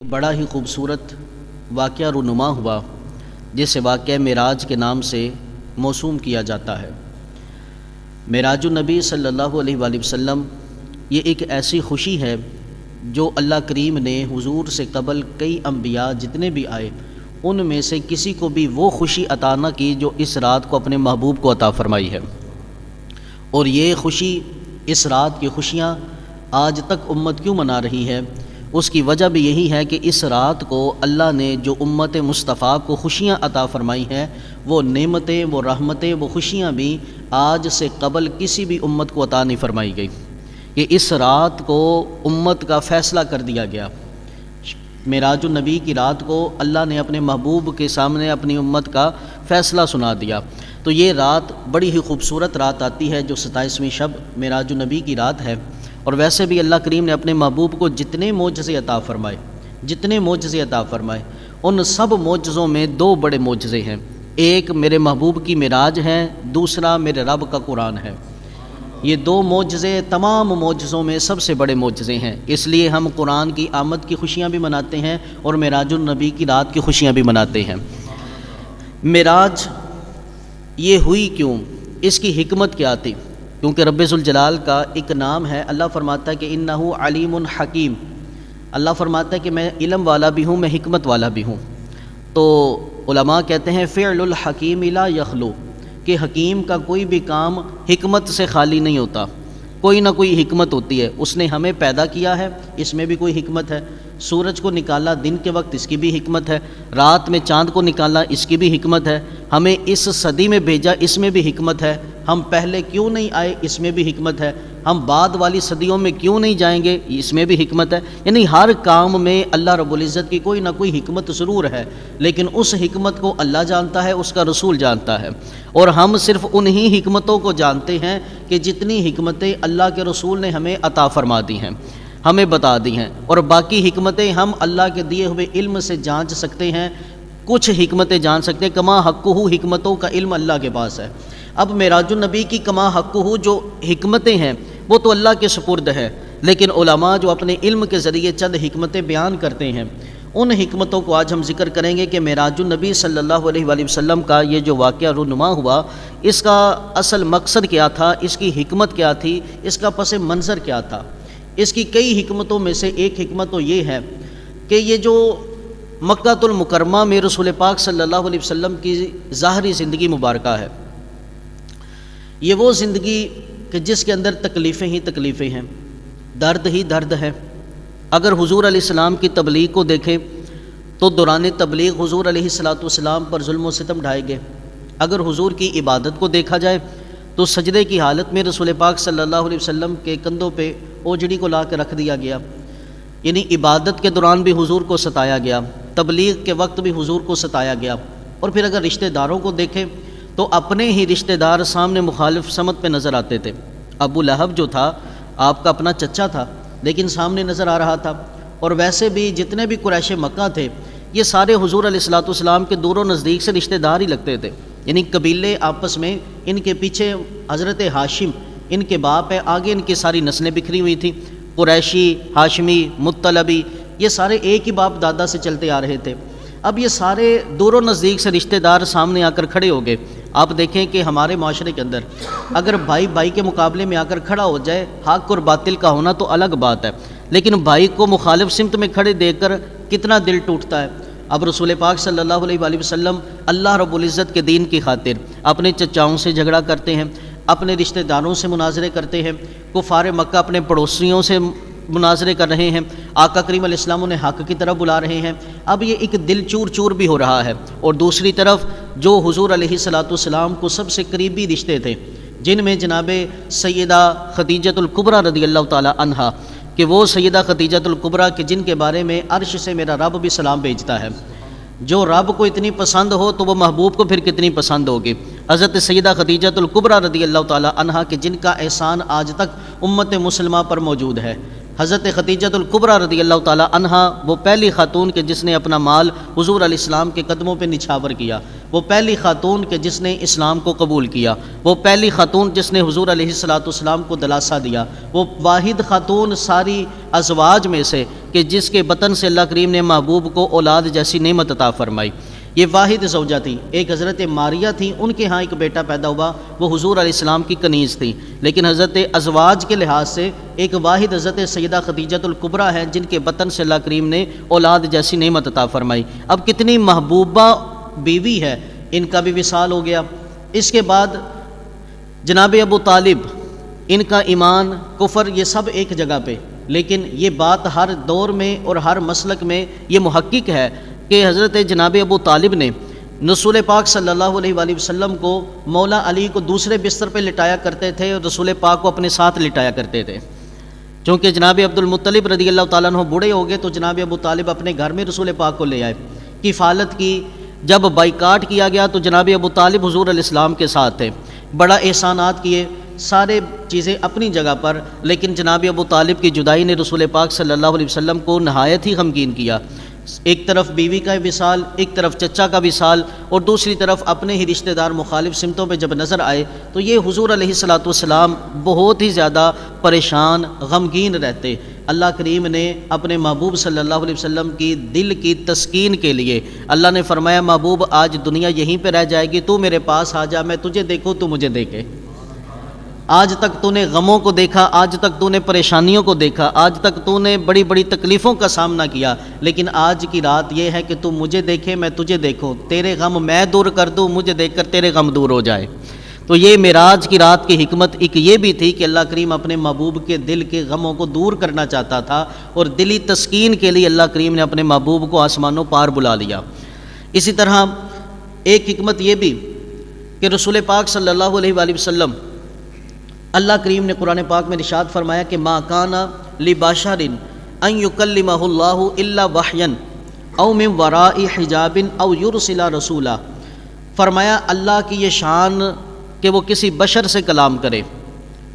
بڑا ہی خوبصورت واقعہ رونما ہوا جسے واقعہ معراج کے نام سے موسوم کیا جاتا ہے۔ معراج النبی صلی اللہ علیہ وآلہ وسلم یہ ایک ایسی خوشی ہے جو اللہ کریم نے حضور سے قبل کئی انبیاء جتنے بھی آئے ان میں سے کسی کو بھی وہ خوشی عطا نہ کی جو اس رات کو اپنے محبوب کو عطا فرمائی ہے۔ اور یہ خوشی، اس رات کی خوشیاں آج تک امت کیوں منا رہی ہے؟ اس کی وجہ بھی یہی ہے کہ اس رات کو اللہ نے جو امت مصطفیٰ کو خوشیاں عطا فرمائی ہیں وہ نعمتیں، وہ رحمتیں، وہ خوشیاں بھی آج سے قبل کسی بھی امت کو عطا نہیں فرمائی گئی۔ کہ اس رات کو امت کا فیصلہ کر دیا گیا۔ معراج النبی کی رات کو اللہ نے اپنے محبوب کے سامنے اپنی امت کا فیصلہ سنا دیا۔ تو یہ رات بڑی ہی خوبصورت رات آتی ہے جو 27ویں شب معراج النبی کی رات ہے۔ اور ویسے بھی اللہ کریم نے اپنے محبوب کو جتنے معجزے عطا فرمائے ان سب معجزوں میں دو بڑے معجزے ہیں۔ ایک میرے محبوب کی معراج ہے، دوسرا میرے رب کا قرآن ہے۔ یہ دو معجزے تمام معجزوں میں سب سے بڑے معجزے ہیں، اس لیے ہم قرآن کی آمد کی خوشیاں بھی مناتے ہیں اور معراج النبی کی رات کی خوشیاں بھی مناتے ہیں۔ معراج یہ ہوئی کیوں؟ اس کی حکمت کیا تھی؟ کیونکہ رب ذوالجلال کا ایک نام ہے، اللہ فرماتا ہے کہ انہ علیم حکیم، اللہ فرماتا ہے کہ میں علم والا بھی ہوں، میں حکمت والا بھی ہوں۔ تو علماء کہتے ہیں فعل الحکیم لا یخلو، کہ حکیم کا کوئی بھی کام حکمت سے خالی نہیں ہوتا، کوئی نہ کوئی حکمت ہوتی ہے۔ اس نے ہمیں پیدا کیا ہے، اس میں بھی کوئی حکمت ہے۔ سورج کو نکالا دن کے وقت، اس کی بھی حکمت ہے۔ رات میں چاند کو نکالا، اس کی بھی حکمت ہے۔ ہمیں اس صدی میں بھیجا، اس میں بھی حکمت ہے۔ ہم پہلے کیوں نہیں آئے، اس میں بھی حکمت ہے۔ ہم بعد والی صدیوں میں کیوں نہیں جائیں گے، اس میں بھی حکمت ہے۔ یعنی ہر کام میں اللہ رب العزت کی کوئی نہ کوئی حکمت ضرور ہے، لیکن اس حکمت کو اللہ جانتا ہے، اس کا رسول جانتا ہے۔ اور ہم صرف انہی حکمتوں کو جانتے ہیں کہ جتنی حکمتیں اللہ کے رسول نے ہمیں عطا فرما دی ہیں، ہمیں بتا دی ہیں، اور باقی حکمتیں ہم اللہ کے دیے ہوئے علم سے جانچ سکتے ہیں۔ کچھ حکمتیں جان سکتے ہیں، کما حقہ، حکمتوں کا علم اللہ کے پاس ہے۔ اب معراج النبی کی کما حقہ جو حکمتیں ہیں وہ تو اللہ کے سپرد ہے، لیکن علماء جو اپنے علم کے ذریعے چند حکمتیں بیان کرتے ہیں ان حکمتوں کو آج ہم ذکر کریں گے کہ معراج النبی صلی اللہ علیہ وآلہ وسلم کا یہ جو واقعہ رونما ہوا، اس کا اصل مقصد کیا تھا، اس کی حکمت کیا تھی، اس کا پس منظر کیا تھا۔ اس کی کئی حکمتوں میں سے ایک حکمت تو یہ ہے کہ یہ جو مکہ المکرمہ میں رسول پاک صلی اللہ علیہ وسلم کی ظاہری زندگی مبارکہ ہے، یہ وہ زندگی کہ جس کے اندر تکلیفیں ہی تکلیفیں ہیں، درد ہی درد ہے۔ اگر حضور علیہ السلام کی تبلیغ کو دیکھیں تو دوران تبلیغ حضور علیہ السلام پر ظلم و ستم ڈھائے گئے۔ اگر حضور کی عبادت کو دیکھا جائے تو سجدے کی حالت میں رسول پاک صلی اللہ علیہ وسلم کے کندھوں پہ اوجڑی کو لا کے رکھ دیا گیا، یعنی عبادت کے دوران بھی حضور کو ستایا گیا، تبلیغ کے وقت بھی حضور کو ستایا گیا۔ اور پھر اگر رشتہ داروں کو دیکھیں تو اپنے ہی رشتہ دار سامنے مخالف سمت پہ نظر آتے تھے۔ ابو لہب جو تھا آپ کا اپنا چچا تھا لیکن سامنے نظر آ رہا تھا، اور ویسے بھی جتنے بھی قریش مکہ تھے یہ سارے حضور علیہ السلام کے دور و نزدیک سے رشتہ دار ہی لگتے تھے، یعنی قبیلے آپس میں، ان کے پیچھے حضرت ہاشم ان کے باپ ہے، آگے ان کی ساری نسلیں بکھری ہوئی تھیں، قریشی، ہاشمی، مطلبی، یہ سارے ایک ہی باپ دادا سے چلتے آ رہے تھے۔ اب یہ سارے دور و نزدیک سے رشتہ دار سامنے آ کر کھڑے ہو گئے۔ آپ دیکھیں کہ ہمارے معاشرے کے اندر اگر بھائی بھائی کے مقابلے میں آ کر کھڑا ہو جائے، حق اور باطل کا ہونا تو الگ بات ہے، لیکن بھائی کو مخالف سمت میں کھڑے دیکھ کر کتنا دل ٹوٹتا ہے۔ اب رسول پاک صلی اللہ علیہ وآلہ وسلم اللہ رب العزت کے دین کی خاطر اپنے چچاؤں سے جھگڑا کرتے ہیں، اپنے رشتہ داروں سے مناظرے کرتے ہیں، کفار مکہ اپنے پڑوسیوں سے مناظرے کر رہے ہیں، آقا کریم علیہ السلام انہیں حق کی طرف بلا رہے ہیں۔ اب یہ ایک دل چور چور بھی ہو رہا ہے، اور دوسری طرف جو حضور علیہ السلام کو سب سے قریبی رشتے تھے، جن میں جناب سیدہ خدیجہ الکبریٰ رضی اللہ تعالی عنہا، کہ وہ سیدہ خدیجہ الکبریٰ کہ جن کے بارے میں عرش سے میرا رب بھی سلام بھیجتا ہے، جو رب کو اتنی پسند ہو تو وہ محبوب کو پھر کتنی پسند ہوگی۔ حضرت سیدہ خدیجہ الکبریٰ رضی اللہ تعالی عنہا کہ جن کا احسان آج تک امت مسلمہ پر موجود ہے۔ حضرت خدیجہ الکبریٰ رضی اللہ تعالی عنہا وہ پہلی خاتون کہ جس نے اپنا مال حضور علیہ السلام کے قدموں پہ نچھاور کیا، وہ پہلی خاتون کہ جس نے اسلام کو قبول کیا، وہ پہلی خاتون جس نے حضور علیہ السلام کو دلاسا دیا، وہ واحد خاتون ساری ازواج میں سے کہ جس کے بطن سے اللہ کریم نے محبوب کو اولاد جیسی نعمت عطا فرمائی۔ یہ واحد زوجہ تھی، ایک حضرت ماریہ تھی، ان کے ہاں ایک بیٹا پیدا ہوا، وہ حضور علیہ السلام کی کنیز تھی، لیکن حضرت ازواج کے لحاظ سے ایک واحد حضرت سیدہ خدیجۃ الکبریٰ ہے جن کے بطن سے اللہ کریم نے اولاد جیسی نعمت عطا فرمائی۔ اب کتنی محبوبہ بیوی ہے، ان کا بھی وصال ہو گیا۔ اس کے بعد جناب ابو طالب، ان کا ایمان کفر یہ سب ایک جگہ پہ، لیکن یہ بات ہر دور میں اور ہر مسلک میں یہ محقق ہے کہ حضرت جناب ابو طالب نے رسول پاک صلی اللہ علیہ وآلہ وسلم کو مولا علی کو دوسرے بستر پہ لٹایا کرتے تھے اور رسول پاک کو اپنے ساتھ لٹایا کرتے تھے۔ چونکہ جناب عبد المطلب رضی اللہ تعالیٰ عنہ بوڑھے ہو گئے تو جناب ابو طالب اپنے گھر میں رسول پاک کو لے آئے، کفالت کی۔ جب بائیکاٹ کیا گیا تو جناب ابو طالب حضور علیہ السلام کے ساتھ تھے، بڑا احسانات کیے، سارے چیزیں اپنی جگہ پر، لیکن جناب ابو طالب کی جدائی نے رسول پاک صلی اللہ علیہ وسلم کو نہایت ہی غمگین کیا۔ ایک طرف بیوی کا وصال، ایک طرف چچا کا وصال، اور دوسری طرف اپنے ہی رشتہ دار مخالف سمتوں پہ جب نظر آئے تو یہ حضور علیہ الصلوۃ والسلام بہت ہی زیادہ پریشان غمگین رہتے۔ اللہ کریم نے اپنے محبوب صلی اللہ علیہ وسلم کی دل کی تسکین کے لیے اللہ نے فرمایا محبوب آج دنیا یہیں پہ رہ جائے گی، تو میرے پاس آ جا، میں تجھے دیکھوں تو مجھے دیکھے۔ آج تک تو نے غموں کو دیکھا، آج تک تو نے پریشانیوں کو دیکھا، آج تک تو نے بڑی بڑی تکلیفوں کا سامنا کیا، لیکن آج کی رات یہ ہے کہ تو مجھے دیکھے، میں تجھے دیکھوں، تیرے غم میں دور کر دوں، مجھے دیکھ کر تیرے غم دور ہو جائے۔ تو یہ معراج کی رات کی حکمت ایک یہ بھی تھی کہ اللہ کریم اپنے محبوب کے دل کے غموں کو دور کرنا چاہتا تھا، اور دلی تسکین کے لیے اللہ کریم نے اپنے محبوب کو آسمانوں پار بلا لیا۔ اسی طرح ایک حکمت یہ بھی کہ رسول پاک صلی اللہ علیہ وآلہ وسلم، اللہ کریم نے قرآن پاک میں ارشاد فرمایا کہ ما کان لبشر ان یکلمہ اللہ الا وحیا او من وراء حجاب او یرسل رسولا، فرمایا اللہ کی یہ شان کہ وہ کسی بشر سے کلام کرے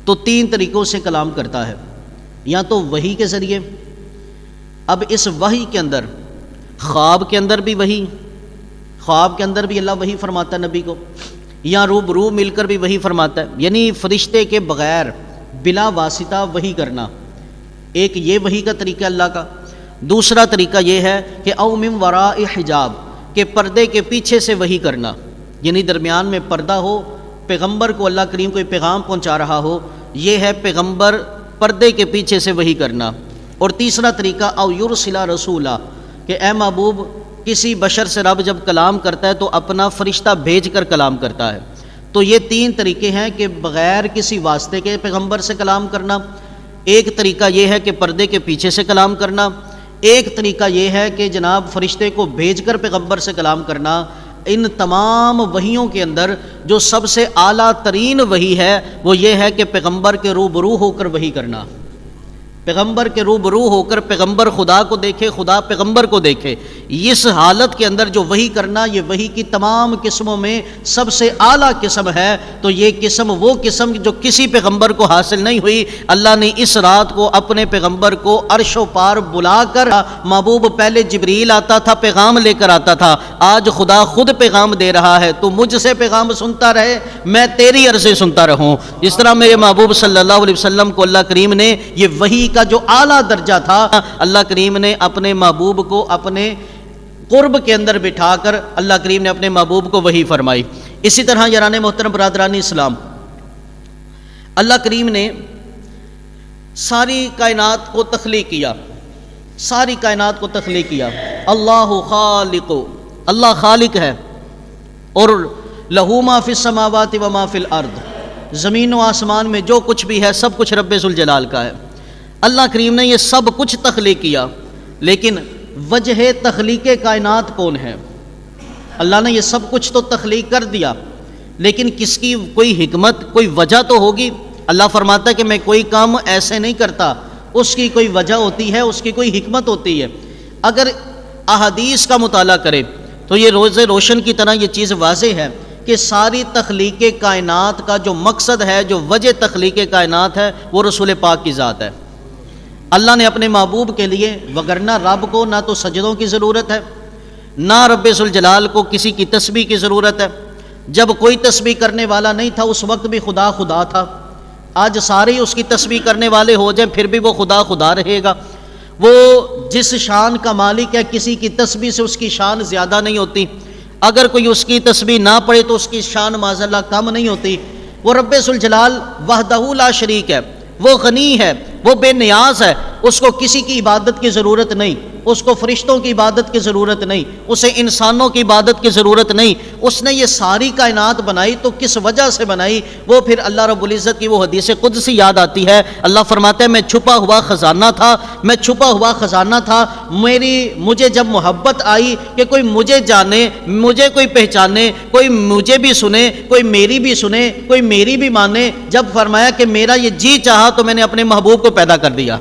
تو تین طریقوں سے کلام کرتا ہے، یا تو وحی کے ذریعے، اب اس وحی کے اندر خواب کے اندر بھی وحی، خواب کے اندر بھی اللہ وحی فرماتا ہے نبی کو، یا روبرو مل کر بھی وحی فرماتا ہے، یعنی فرشتے کے بغیر بلا واسطہ وحی کرنا، ایک یہ وحی کا طریقہ اللہ کا۔ دوسرا طریقہ یہ ہے کہ او من وراء حجاب، کہ پردے کے پیچھے سے وحی کرنا، یعنی درمیان میں پردہ ہو، پیغمبر کو اللہ کریم کوئی پیغام پہنچا رہا ہو، یہ ہے پیغمبر پردے کے پیچھے سے وحی کرنا۔ اور تیسرا طریقہ او یرسل رسولا، کہ اے محبوب کسی بشر سے رب جب کلام کرتا ہے تو اپنا فرشتہ بھیج کر کلام کرتا ہے۔ تو یہ تین طریقے ہیں کہ بغیر کسی واسطے کے پیغمبر سے کلام کرنا، ایک طریقہ یہ ہے کہ پردے کے پیچھے سے کلام کرنا، ایک طریقہ یہ ہے کہ جناب فرشتے کو بھیج کر پیغمبر سے کلام کرنا۔ ان تمام وحیوں کے اندر جو سب سے اعلیٰ ترین وحی ہے وہ یہ ہے کہ پیغمبر کے روبرو ہو کر وحی کرنا، پیغمبر کے روبرو ہو کر پیغمبر خدا کو دیکھے، خدا پیغمبر کو دیکھے۔ اس حالت کے اندر جو وحی کرنا، یہ وحی کی تمام قسموں میں سب سے اعلیٰ قسم ہے۔ تو یہ قسم وہ قسم جو کسی پیغمبر کو حاصل نہیں ہوئی، اللہ نے اس رات کو اپنے پیغمبر کو عرش و پار بلا کر، محبوب پہلے جبریل آتا تھا پیغام لے کر آتا تھا، آج خدا خود پیغام دے رہا ہے، تو مجھ سے پیغام سنتا رہے، میں تیری عرضیں سنتا رہوں۔ جس طرح میرے محبوب صلی اللہ علیہ وسلم کو اللہ کریم نے یہ وحی کا جو اعلیٰ درجہ تھا، اللہ کریم نے اپنے محبوب کو اپنے قرب کے اندر بٹھا کر اللہ کریم نے اپنے محبوب کو وحی فرمائی۔ اسی طرح یاران محترم برادران اسلام، اللہ کریم نے ساری کائنات کو تخلیق کیا، ساری کائنات کو تخلیق کیا۔ اللہ خالق، اللہ خالق ہے، اور لہو ما فی السماوات و ما فی الارض، زمین و آسمان میں جو کچھ بھی ہے سب کچھ رب ذوالجلال کا ہے۔ اللہ کریم نے یہ سب کچھ تخلیق کیا، لیکن وجہ تخلیق کائنات کون ہے؟ اللہ نے یہ سب کچھ تو تخلیق کر دیا، لیکن کس کی کوئی حکمت، کوئی وجہ تو ہوگی۔ اللہ فرماتا ہے کہ میں کوئی کام ایسے نہیں کرتا، اس کی کوئی وجہ ہوتی ہے، اس کی کوئی حکمت ہوتی ہے۔ اگر احادیث کا مطالعہ کرے تو یہ روز روشن کی طرح یہ چیز واضح ہے کہ ساری تخلیق کائنات کا جو مقصد ہے، جو وجہ تخلیق کائنات ہے، وہ رسول پاک کی ذات ہے۔ اللہ نے اپنے محبوب کے لیے، وگرنہ رب کو نہ تو سجدوں کی ضرورت ہے، نہ رب ذوالجلال کو کسی کی تسبیح کی ضرورت ہے۔ جب کوئی تسبیح کرنے والا نہیں تھا اس وقت بھی خدا خدا تھا، آج سارے اس کی تسبیح کرنے والے ہو جائیں پھر بھی وہ خدا خدا رہے گا۔ وہ جس شان کا مالک ہے کسی کی تسبیح سے اس کی شان زیادہ نہیں ہوتی، اگر کوئی اس کی تسبیح نہ پڑھے تو اس کی شان معاذ اللہ کم نہیں ہوتی۔ وہ رب ذوالجلال وحدہ لا شریک ہے، وہ غنی ہے، وہ بے نیاز ہے، اس کو کسی کی عبادت کی ضرورت نہیں، اس کو فرشتوں کی عبادت کی ضرورت نہیں، اسے انسانوں کی عبادت کی ضرورت نہیں۔ اس نے یہ ساری کائنات بنائی تو کس وجہ سے بنائی؟ وہ پھر اللہ رب العزت کی وہ حدیث قدسی یاد آتی ہے، اللہ فرماتے ہیں میں چھپا ہوا خزانہ تھا، میں چھپا ہوا خزانہ تھا، مجھے جب محبت آئی کہ کوئی مجھے جانے، مجھے کوئی پہچانے، کوئی مجھے بھی سنے، کوئی میری بھی سنے، کوئی میری بھی مانے، جب فرمایا کہ میرا یہ جی چاہا تو میں نے اپنے محبوب کو پیدا کر دیا،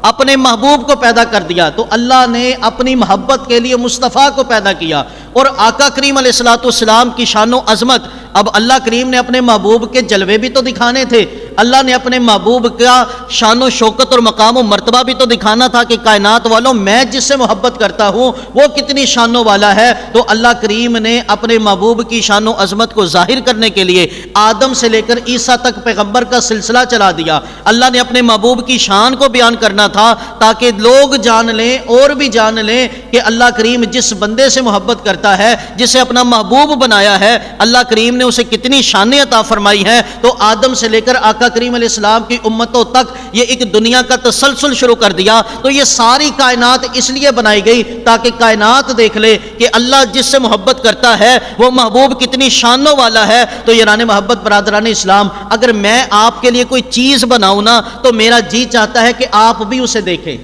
اپنے محبوب کو پیدا کر دیا۔ تو اللہ نے اپنی محبت کے لیے مصطفیٰ کو پیدا کیا، اور آقا کریم علیہ الصلوۃ والسلام کی شان و عظمت، اب اللہ کریم نے اپنے محبوب کے جلوے بھی تو دکھانے تھے، اللہ نے اپنے محبوب کا شان و شوکت اور مقام و مرتبہ بھی تو دکھانا تھا کہ کائنات والوں میں جس سے محبت کرتا ہوں وہ کتنی شانوں والا ہے۔ تو اللہ کریم نے اپنے محبوب کی شان و عظمت کو ظاہر کرنے کے لیے آدم سے لے کر عیسیٰ تک پیغمبر کا سلسلہ چلا دیا۔ اللہ نے اپنے محبوب کی شان کو بیان کرنا تھا تاکہ لوگ جان لیں اور بھی جان لیں کہ اللہ کریم جس بندے سے محبت کرتا ہے، جسے اپنا محبوب بنایا ہے، اللہ کریم نے اسے کتنی شانیں عطا فرمائی ہیں۔ تو آدم سے لے کر آقا کریم علیہ السلام کی امتوں تک یہ ایک دنیا کا تسلسل شروع کر دیا۔ تو یہ ساری کائنات اس لیے بنائی گئی تاکہ کائنات دیکھ لے کہ اللہ جس سے محبت کرتا ہے وہ محبوب کتنی شانوں والا ہے۔ تو یاران محبت، برادران اسلام، اگر میں آپ کے لیے کوئی چیز بناؤں نا تو میرا جی چاہتا ہے کہ آپ بھی اسے دیکھیں۔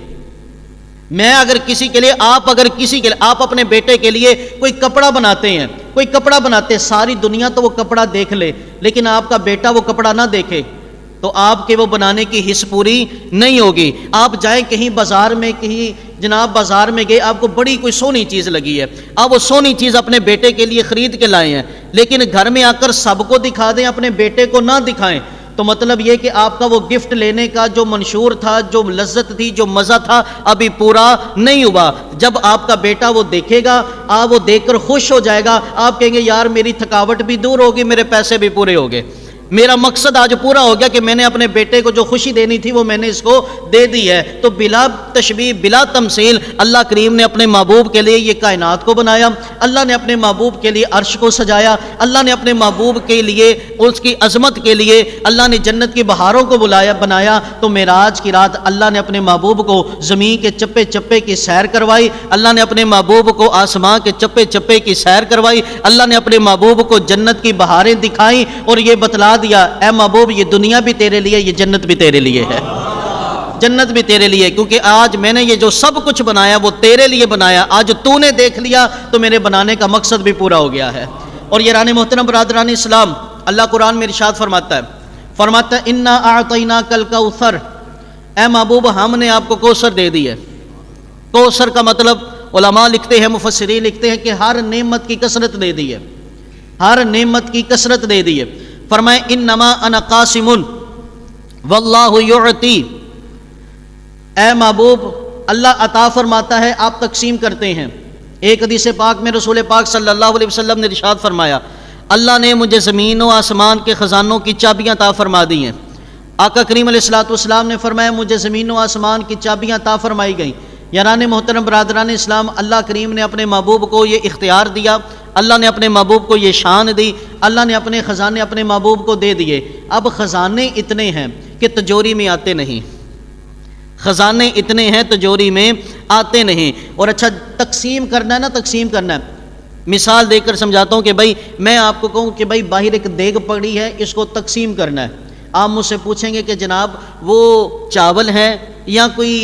میں اگر کسی کے لیے، آپ اپنے بیٹے کے لیے کوئی کپڑا بناتے ہیں، کوئی کپڑا بناتے ہیں، ساری دنیا تو وہ کپڑا دیکھ لے لیکن آپ کا بیٹا وہ کپڑا نہ دیکھے تو آپ کے وہ بنانے کی حص پوری نہیں ہوگی۔ آپ جائیں کہیں بازار میں، کہیں جناب بازار میں گئے، آپ کو بڑی کوئی سونی چیز لگی ہے، آپ وہ سونی چیز اپنے بیٹے کے لیے خرید کے لائے ہیں، لیکن گھر میں آ کر سب کو دکھا دیں، اپنے بیٹے کو نہ دکھائیں، تو مطلب یہ کہ آپ کا وہ گفٹ لینے کا جو منشور تھا، جو لذت تھی، جو مزہ تھا، ابھی پورا نہیں ہوا۔ جب آپ کا بیٹا وہ دیکھے گا، آپ وہ دیکھ کر خوش ہو جائے گا، آپ کہیں گے یار میری تھکاوٹ بھی دور ہوگی، میرے پیسے بھی پورے ہو گئے، میرا مقصد آج پورا ہو گیا کہ میں نے اپنے بیٹے کو جو خوشی دینی تھی وہ میں نے اس کو دے دی ہے۔ تو بلا تشبیہ، بلا تمثیل، اللہ کریم نے اپنے محبوب کے لیے یہ کائنات کو بنایا، اللہ نے اپنے محبوب کے لیے عرش کو سجایا، اللہ نے اپنے محبوب کے لیے، اس کی عظمت کے لیے اللہ نے جنت کی بہاروں کو بنایا۔ تو معراج کی رات اللہ نے اپنے محبوب کو زمین کے چپے چپے کی سیر کروائی، اللہ نے اپنے محبوب کو آسمان کے چپے چپے کی سیر کروائی، اللہ نے اپنے محبوب کو جنت کی بہاریں دکھائیں اور یہ بتلا دیا اے محبوب یہ دنیا بھی تیرے لیے، یہ جنت بھی تیرے لیے ہے، جنت بھی تیرے لیے، کیونکہ آج میں نے یہ جو سب کچھ بنایا وہ تیرے لیے بنایا، آج تو نے دیکھ لیا تو میرے بنانے کا مقصد بھی پورا ہو گیا ہے۔ اور یہ ران محترم برادران اسلام، اللہ قرآن میں ارشاد فرماتا ہے انا اعطیناک الکوثر، اے محبوب ہم نے آپ کو کوثر دے دی ہے۔ کوثر کا مطلب علماء لکھتے ہیں، مفسرین لکھتے ہیں کہ ہر نعمت کی کثرت دے دی ہے، ہر نعمت کی کثرت دے دی ہے۔ فرمائے انما انا قاسم واللہ یعطی، اے محبوب اللہ عطا فرماتا ہے، آپ تقسیم کرتے ہیں۔ ایک حدیث پاک میں رسول پاک صلی اللہ علیہ وسلم نے ارشاد فرمایا اللہ نے مجھے زمین و آسمان کے خزانوں کی چابیاں عطا فرما دی ہیں۔ آقا کریم علیہ الصلوۃ والسلام نے فرمایا مجھے زمین و آسمان کی چابیاں عطا فرمائی گئیں۔ یاران محترم برادران اسلام، اللہ کریم نے اپنے محبوب کو یہ اختیار دیا، اللہ نے اپنے محبوب کو یہ شان دی، اللہ نے اپنے خزانے اپنے محبوب کو دے دیے۔ اب خزانے اتنے ہیں کہ تجوری میں آتے نہیں، خزانے اتنے ہیں تجوری میں آتے نہیں۔ اور اچھا تقسیم کرنا ہے نا، تقسیم کرنا ہے، مثال دے کر سمجھاتا ہوں کہ بھائی میں آپ کو کہوں کہ بھائی باہر ایک دیگ پڑی ہے، اس کو تقسیم کرنا ہے۔ آپ مجھ سے پوچھیں گے کہ جناب وہ چاول ہے یا کوئی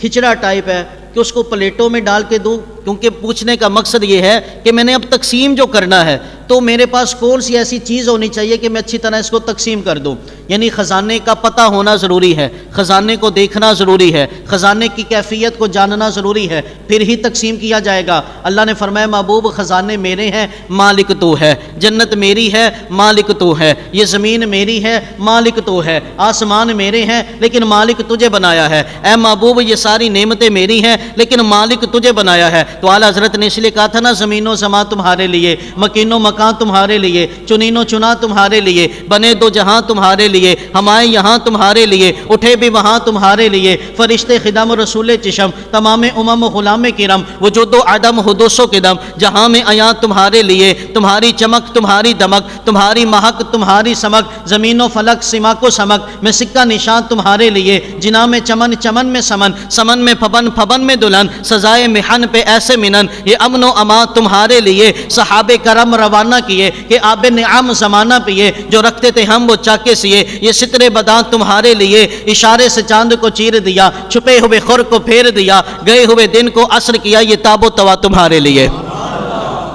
کھچڑا ٹائپ ہے کہ اس کو پلیٹوں میں ڈال کے دوں، کیونکہ پوچھنے کا مقصد یہ ہے کہ میں نے اب تقسیم جو کرنا ہے تو میرے پاس کون سی ایسی چیز ہونی چاہیے کہ میں اچھی طرح اس کو تقسیم کر دوں۔ یعنی خزانے کا پتہ ہونا ضروری ہے، خزانے کو دیکھنا ضروری ہے، خزانے کی کیفیت کو جاننا ضروری ہے، پھر ہی تقسیم کیا جائے گا۔ اللہ نے فرمایا محبوب خزانے میرے ہیں، مالک تو ہے، جنت میری ہے، مالک تو ہے، یہ زمین میری ہے، مالک تو ہے، آسمان میرے ہیں لیکن مالک تجھے بنایا ہے۔ اے محبوب یہ ساری نعمتیں میری ہیں لیکن مالک تجھے بنایا ہے۔ تو اعلیٰ حضرت نے اس لیے کہا تھا نا زمین و سما تمہارے لیے، مکین و مکان تمہارے لیے، چنین و چنا تمہارے لیے، بنے دو جہاں تمہارے لیے، لیے، ہم آئے یہاں تمہارے لیے، اٹھے بھی وہاں تمہارے لیے، فرشتے خدم رسول چشم، تمام امم و غلام کرم، وجود و عدم حدوث و قدم، جہاں میں آیات تمہارے لیے، تمہاری چمک تمہاری دمک، تمہاری مہک تمہاری سمک، زمین و فلک سماک و سمک، میں سکہ نشان تمہارے لیے، جنا میں چمن چمن میں سمن، سمن میں پھبن پھبن میں دلہن، سزائے محن پہ ایسے منن، یہ امن و امان تمہارے لیے، صحابہ کرم روانہ کیے کہ آب نعم زمانہ پیے، جو رکھتے تھے ہم وہ چاکے سیے، یہ ستر بداں تمہارے لیے، اشارے سے چاند کو چیر دیا، چھپے ہوئے خور کو پھیر دیا، گئے ہوئے دن کو عصر کیا، یہ تاب و توا تمہارے لیے۔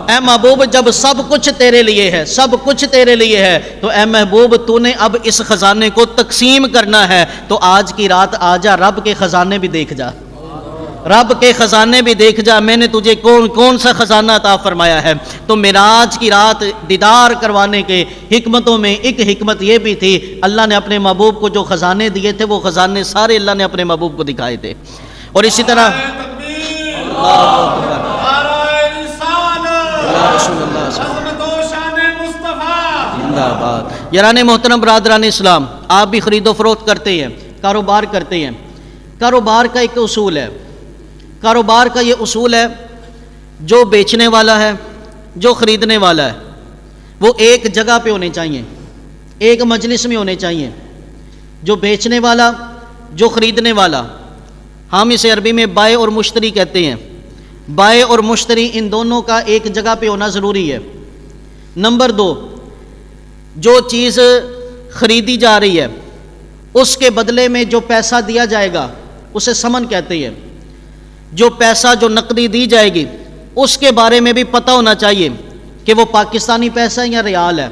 اے محبوب جب سب کچھ تیرے لیے ہے، سب کچھ تیرے لیے ہے، تو اے محبوب تو نے اب اس خزانے کو تقسیم کرنا ہے، تو آج کی رات آ جا، رب کے خزانے بھی دیکھ جا، رب کے خزانے بھی دیکھ جا، میں نے تجھے کون سا خزانہ عطا فرمایا ہے۔ تو معراج کی رات دیدار کروانے کے حکمتوں میں ایک حکمت یہ بھی تھی، اللہ نے اپنے محبوب کو جو خزانے دیے تھے وہ خزانے سارے اللہ نے اپنے محبوب کو دکھائے تھے۔ اور اسی طرح یاران محترم برادران اسلام، آپ بھی خرید و فروخت کرتے ہیں، کاروبار کرتے ہیں، کاروبار کا ایک اصول ہے، کاروبار کا یہ اصول ہے، جو بیچنے والا ہے، جو خریدنے والا ہے، وہ ایک جگہ پہ ہونے چاہیے، ایک مجلس میں ہونے چاہیے۔ جو بیچنے والا، جو خریدنے والا، ہم اسے عربی میں بائع اور مشتری کہتے ہیں، بائع اور مشتری ان دونوں کا ایک جگہ پہ ہونا ضروری ہے۔ نمبر 2، جو چیز خریدی جا رہی ہے اس کے بدلے میں جو پیسہ دیا جائے گا اسے ثمن کہتے ہیں۔ جو پیسہ جو نقدی دی جائے گی اس کے بارے میں بھی پتہ ہونا چاہیے کہ وہ پاکستانی پیسہ ہے یا ریال ہے،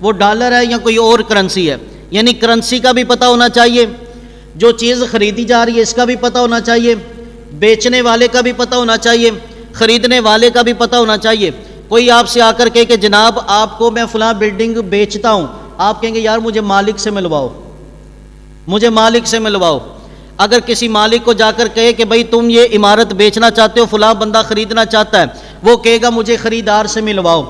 وہ ڈالر ہے یا کوئی اور کرنسی ہے، یعنی کرنسی کا بھی پتہ ہونا چاہیے، جو چیز خریدی جا رہی ہے اس کا بھی پتہ ہونا چاہیے، بیچنے والے کا بھی پتہ ہونا چاہیے، خریدنے والے کا بھی پتہ ہونا چاہیے۔ کوئی آپ سے آ کر کہے کہ جناب آپ کو میں فلاں بلڈنگ بیچتا ہوں، آپ کہیں گے یار مجھے مالک سے ملواؤ، مجھے مالک سے ملواؤ۔ اگر کسی مالک کو جا کر کہے کہ بھئی تم یہ عمارت بیچنا چاہتے ہو، فلاں بندہ خریدنا چاہتا ہے، وہ کہے گا مجھے خریدار سے ملواؤ۔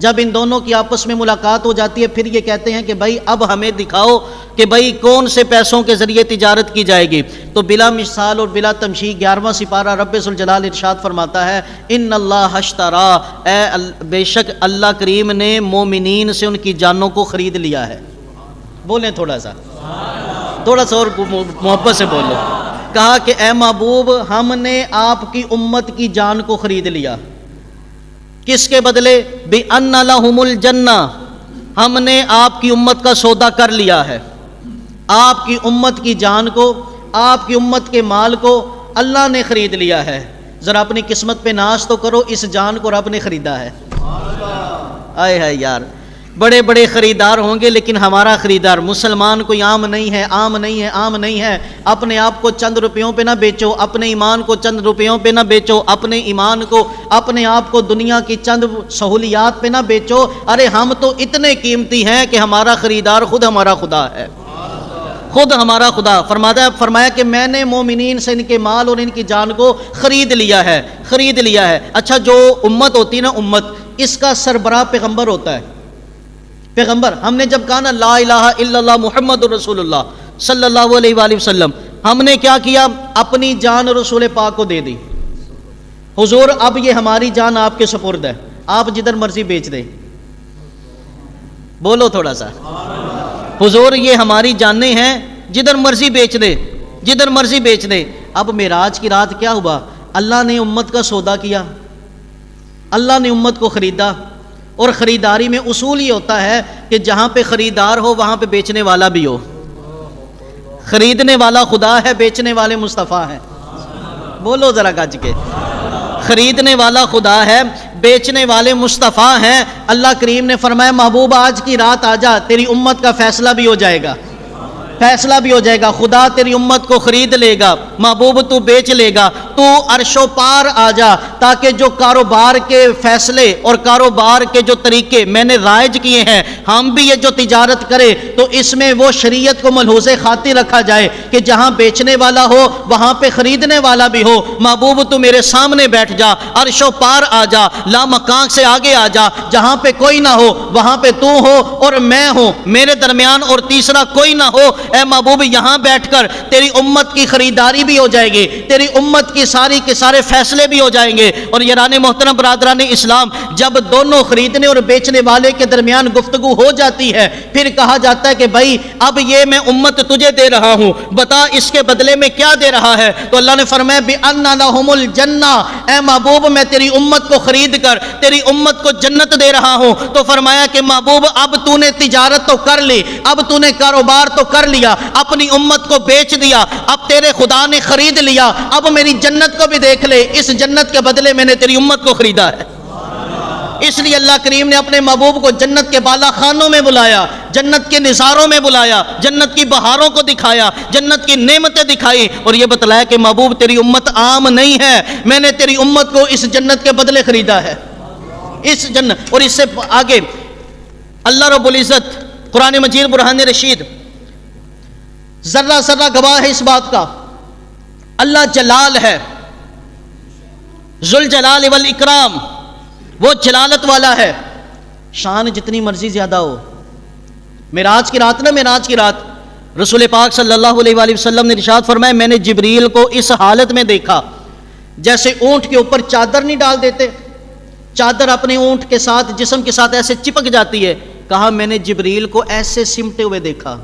جب ان دونوں کی آپس میں ملاقات ہو جاتی ہے پھر یہ کہتے ہیں کہ بھئی اب ہمیں دکھاؤ کہ بھئی کون سے پیسوں کے ذریعے تجارت کی جائے گی۔ تو بلا مثال اور بلا تمشیق 11واں سپارہ رب ذوالجلال ارشاد فرماتا ہے، ان اللہ اشترا، بے شک اللہ کریم نے مومنین سے ان کی جانوں کو خرید لیا ہے۔ بولیں تھوڑا سا اور محبت سے بولو۔ کہا کہ اے محبوب ہم نے آپ کی امت کی جان کو خرید لیا، کس کے بدلے؟ بِأَنَّ لَهُمُ الْجَنَّةَ، ہم نے آپ کی امت کا سودا کر لیا ہے، آپ کی امت کی جان کو، آپ کی امت کے مال کو اللہ نے خرید لیا ہے۔ ذرا اپنی قسمت پہ ناز تو کرو، اس جان کو رب نے خریدا ہے۔ آئے ہائے یار، بڑے بڑے خریدار ہوں گے لیکن ہمارا خریدار مسلمان کوئی عام نہیں ہے، عام نہیں ہے، عام نہیں ہے۔ اپنے آپ کو چند روپیوں پہ نہ بیچو، اپنے ایمان کو چند روپیوں پہ نہ بیچو، اپنے ایمان کو، اپنے آپ کو دنیا کی چند سہولیات پہ نہ بیچو۔ ارے ہم تو اتنے قیمتی ہیں کہ ہمارا خریدار خود ہمارا خدا ہے، خود ہمارا خدا۔ فرمایا کہ میں نے مومنین سے ان کے مال اور ان کی جان کو خرید لیا ہے، خرید لیا ہے۔ اچھا جو امت ہوتی ہے نا، امت، اس کا سربراہ پیغمبر ہوتا ہے، پیغمبر۔ ہم نے جب کہا نا لا الہ الا اللہ محمد رسول اللہ صلی اللہ علیہ وآلہ وسلم، ہم نے کیا کیا؟ اپنی جان رسول پاک کو دے دی۔ حضور اب یہ ہماری جان آپ کے سپرد ہے، آپ جدھر مرضی بیچ دیں۔ بولو تھوڑا سا، حضور یہ ہماری جانیں ہیں، جدھر مرضی بیچ دے، جدھر مرضی بیچ دے۔ اب معراج کی رات کیا ہوا؟ اللہ نے امت کا سودا کیا، اللہ نے امت کو خریدا۔ اور خریداری میں اصول یہ ہوتا ہے کہ جہاں پہ خریدار ہو وہاں پہ بیچنے والا بھی ہو۔ خریدنے والا خدا ہے، بیچنے والے مصطفیٰ ہیں۔ بولو ذرا گج کے، خریدنے والا خدا ہے، بیچنے والے مصطفیٰ ہیں۔ اللہ کریم نے فرمایا محبوب آج کی رات آ جا، تیری امت کا فیصلہ بھی ہو جائے گا، فیصلہ بھی ہو جائے گا، خدا تیری امت کو خرید لے گا، محبوب تو بیچ لے گا، تو عرش و پار آ جا، تاکہ جو کاروبار کے فیصلے اور کاروبار کے جو طریقے میں نے رائج کیے ہیں، ہم بھی یہ جو تجارت کرے تو اس میں وہ شریعت کو ملحوظ خاطر رکھا جائے کہ جہاں بیچنے والا ہو وہاں پہ خریدنے والا بھی ہو۔ محبوب تو میرے سامنے بیٹھ جا، عرش و پار آ جا، لامکان سے آگے آ جا، جہاں پہ کوئی نہ ہو وہاں پہ تو ہو اور میں ہوں، میرے درمیان اور تیسرا کوئی نہ ہو۔ اے محبوب یہاں بیٹھ کر تیری امت کی خریداری بھی ہو جائے گی، تیری امت کی ساری کے سارے فیصلے بھی ہو جائیں گے۔ اور یاران محترم برادران اسلام، جب دونوں خریدنے اور بیچنے والے کے درمیان گفتگو ہو جاتی ہے، پھر کہا جاتا ہے کہ بھائی اب یہ میں امت تجھے دے رہا ہوں، بتا اس کے بدلے میں کیا دے رہا ہے؟ تو اللہ نے فرمایا بِأَنَّ لَهُمُ الْجَنَّةَ، اے محبوب میں تیری امت کو خرید کر تیری امت کو جنت دے رہا ہوں۔ تو فرمایا کہ محبوب اب تو نے تجارت تو کر لی، اب تو نے کاروبار تو کر لیا، اپنی امت کو بیچ دیا، اب تیرے خدا نے خرید لیا، اب میری جنت کو بھی دیکھ لے، اس جنت کے بدلے میں نے تیری امت کو خریدا ہے۔ اس لیے اللہ کریم نے اپنے محبوب کو جنت کے بالا خانوں میں بلایا، جنت کے نظاروں میں بلایا، جنت کی بہاروں کو دکھایا، جنت کی نعمتیں دکھائی، اور یہ بتلایا کہ محبوب تیری امت عام نہیں ہے، میں نے تیری امت کو اس جنت کے بدلے خریدا ہے، اس جنت۔ اور اس سے آگے اللہ رب العزت قرآن مجید برہان رشید ذرہ ذرہ گواہ ہے اس بات کا، اللہ جلال ہے، ذوالجلال والاکرام، وہ جلالت والا ہے، شان جتنی مرضی زیادہ ہو۔ معراج کی رات معراج کی رات رسول پاک صلی اللہ علیہ وآلہ وسلم نے ارشاد فرمایا میں نے جبریل کو اس حالت میں دیکھا جیسے اونٹ کے اوپر چادر نہیں ڈال دیتے، چادر اپنے اونٹ کے ساتھ جسم کے ساتھ ایسے چپک جاتی ہے، کہا میں نے جبریل کو ایسے سمٹے ہوئے دیکھا۔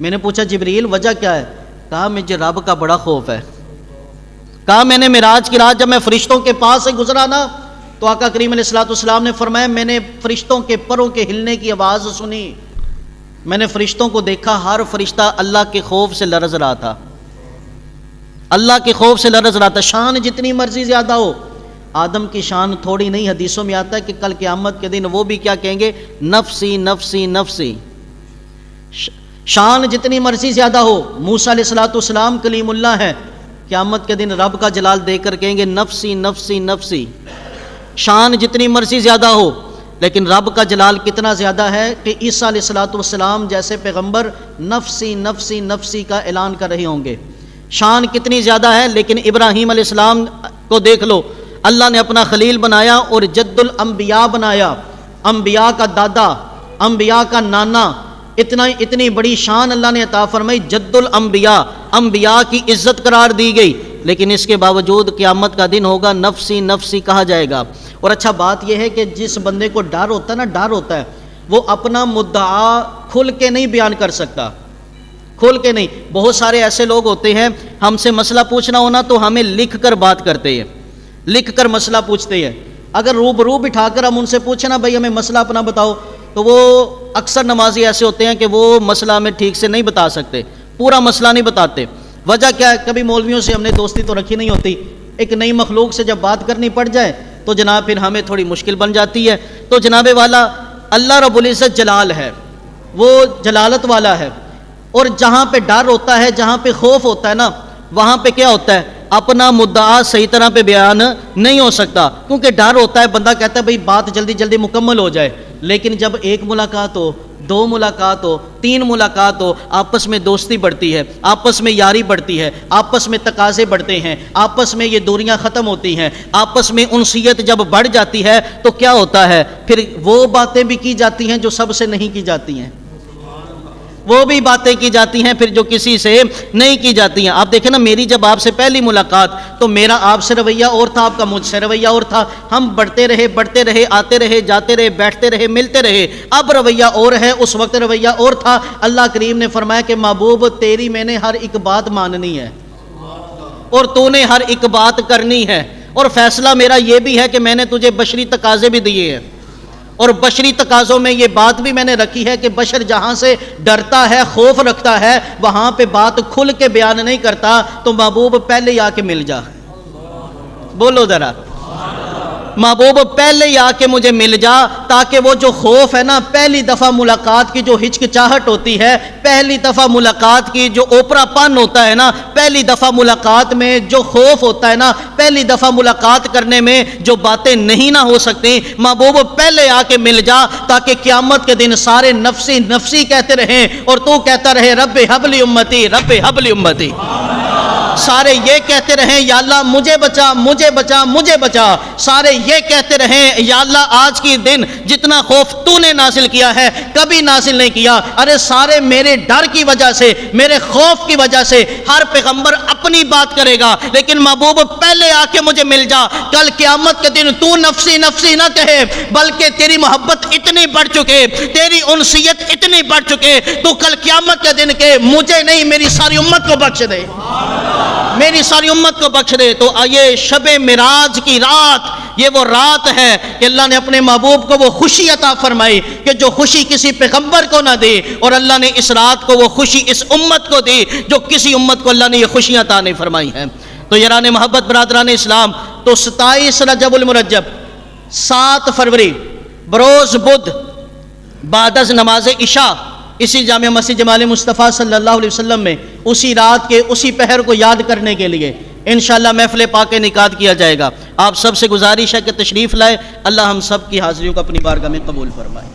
میں نے پوچھا جبریل وجہ کیا ہے؟ کہا مجھے رب کا بڑا خوف ہے۔ کہا میں نے معراج کی رات جب میں فرشتوں کے پاس سے گزرا نا تو آقا کریم علیہ الصلوۃ والسلام نے فرمایا میں نے فرشتوں کے پروں کے ہلنے کی آواز سنی، میں نے فرشتوں کو دیکھا، ہر فرشتہ اللہ کے خوف سے لرز رہا تھا، اللہ کے خوف سے لرز رہا تھا۔ شان جتنی مرضی زیادہ ہو، آدم کی شان تھوڑی نہیں، حدیثوں میں آتا ہے کہ کل قیامت کے دن وہ بھی کیا کہیں گے؟ نفسی نفسی نفسی۔ شان جتنی مرضی زیادہ ہو، موسیٰ علیہ الصلوۃ والسلام کلیم اللہ ہے، قیامت کے دن رب کا جلال دیکھ کر کہیں گے نفسی نفسی نفسی۔ شان جتنی مرضی زیادہ ہو، لیکن رب کا جلال کتنا زیادہ ہے کہ عیسیٰ علیہ الصلوۃ والسلام جیسے پیغمبر نفسی نفسی نفسی کا اعلان کر رہے ہوں گے۔ شان کتنی زیادہ ہے، لیکن ابراہیم علیہ السلام کو دیکھ لو، اللہ نے اپنا خلیل بنایا اور جد الانبیاء بنایا، انبیاء کا دادا، انبیاء کا نانا، اتنی بڑی شان اللہ نے عطا فرمائی، جد الانبیاء، انبیاء کی عزت قرار دی گئی، لیکن اس کے باوجود قیامت کا دن ہوگا نفسی نفسی کہا جائے گا۔ اور اچھا بات یہ ہے کہ جس بندے کو ڈر ہوتا ہے نا، ڈر ہوتا ہے، وہ اپنا مدعا کھل کے نہیں بیان کر سکتا، کھل کے نہیں۔ بہت سارے ایسے لوگ ہوتے ہیں ہم سے مسئلہ پوچھنا ہونا تو ہمیں لکھ کر بات کرتے ہیں، لکھ کر مسئلہ پوچھتے ہیں۔ اگر روبرو بٹھا کر ہم ان سے پوچھیں نا بھائی ہمیں مسئلہ اپنا بتاؤ، تو وہ اکثر نمازی ایسے ہوتے ہیں کہ وہ مسئلہ ہمیں ٹھیک سے نہیں بتا سکتے، پورا مسئلہ نہیں بتاتے۔ وجہ کیا ہے؟ کبھی مولویوں سے ہم نے دوستی تو رکھی نہیں ہوتی، ایک نئی مخلوق سے جب بات کرنی پڑ جائے تو جناب پھر ہمیں تھوڑی مشکل بن جاتی ہے۔ تو جناب والا اللہ رب العزت جلال ہے، وہ جلالت والا ہے، اور جہاں پہ ڈر ہوتا ہے، جہاں پہ خوف ہوتا ہے نا، وہاں پہ کیا ہوتا ہے؟ اپنا مدعا صحیح طرح پہ بیان نہیں ہو سکتا، کیونکہ ڈر ہوتا ہے، بندہ کہتا ہے بھئی بات جلدی جلدی مکمل ہو جائے، لیکن جب ایک ملاقات ہو، دو ملاقات ہو، تین ملاقات ہو، آپس میں دوستی بڑھتی ہے، آپس میں یاری بڑھتی ہے، آپس میں تقاضے بڑھتے ہیں، آپس میں یہ دوریاں ختم ہوتی ہیں، آپس میں انسیت جب بڑھ جاتی ہے تو کیا ہوتا ہے؟ پھر وہ باتیں بھی کی جاتی ہیں جو سب سے نہیں کی جاتی ہیں، وہ بھی باتیں کی جاتی ہیں پھر جو کسی سے نہیں کی جاتی ہیں۔ آپ دیکھیں نا، میری جب آپ سے پہلی ملاقات تو میرا آپ سے رویہ اور تھا، آپ کا مجھ سے رویہ اور تھا، ہم بڑھتے رہے، آتے رہے، جاتے رہے، بیٹھتے رہے، ملتے رہے، اب رویہ اور ہے، اس وقت رویہ اور تھا۔ اللہ کریم نے فرمایا کہ محبوب تیری میں نے ہر ایک بات ماننی ہے اور تو نے ہر ایک بات کرنی ہے، اور فیصلہ میرا یہ بھی ہے کہ میں نے تجھے بشری تقاضے بھی دیے ہیں، اور بشری تقاضوں میں یہ بات بھی میں نے رکھی ہے کہ بشر جہاں سے ڈرتا ہے، خوف رکھتا ہے، وہاں پہ بات کھل کے بیان نہیں کرتا، تو محبوب پہلے ہی آ کے مل جا، بولو ذرا، محبوب پہلے ہی آ کے مجھے مل جا، تاکہ وہ جو خوف ہے نا، پہلی دفعہ ملاقات کی جو ہچکچاہٹ ہوتی ہے، پہلی دفعہ ملاقات کی جو اوپرا پن ہوتا ہے نا، پہلی دفعہ ملاقات میں جو خوف ہوتا ہے نا، پہلی دفعہ ملاقات کرنے میں جو باتیں نہیں نہ ہو سکتی، محبوب پہلے آ کے مل جا، تاکہ قیامت کے دن سارے نفسی نفسی کہتے رہیں اور تو کہتا رہے رب حبلی امتی، رب حبلی امتی، سارے یہ کہتے رہیں یا اللہ مجھے بچا مجھے بچا مجھے بچا، سارے یہ کہتے رہیں یا اللہ آج کی دن جتنا خوف تو نے نازل کیا ہے کبھی نازل نہیں کیا۔ ارے سارے میرے ڈر کی وجہ سے، میرے خوف کی وجہ سے ہر پیغمبر اپنی بات کرے گا، لیکن محبوب پہلے آ کے مجھے مل جا، کل قیامت کے دن تو نفسی نفسی نہ کہے، بلکہ تیری محبت اتنی بڑھ چکے، تیری انسیت اتنی بڑھ چکے، تو کل قیامت کے دن کے مجھے نہیں میری ساری امت کو بخش دے، میری ساری امت کو بخش دے۔ تو یہ شب معراج کی رات، یہ وہ رات ہے کہ اللہ نے اپنے محبوب کو وہ خوشی عطا فرمائی کہ جو خوشی کسی پیغمبر کو نہ دی، اور اللہ نے اس رات کو وہ خوشی اس امت کو دی جو کسی امت کو اللہ نے یہ خوشیاں عطا نہیں فرمائی ہیں۔ تو یاران محبت، برادران اسلام، تو 27 رجب المرجب 7 فروری بروز بدھ بعد از نماز عشاء اسی جامع مسجد جمال مصطفیٰ صلی اللہ علیہ وسلم میں اسی رات کے اسی پہر کو یاد کرنے کے لیے انشاءاللہ محفل پاک انعقاد کیا جائے گا۔ آپ سب سے گزارش ہے کہ تشریف لائے، اللہ ہم سب کی حاضریوں کو اپنی بارگاہ میں قبول فرمائے۔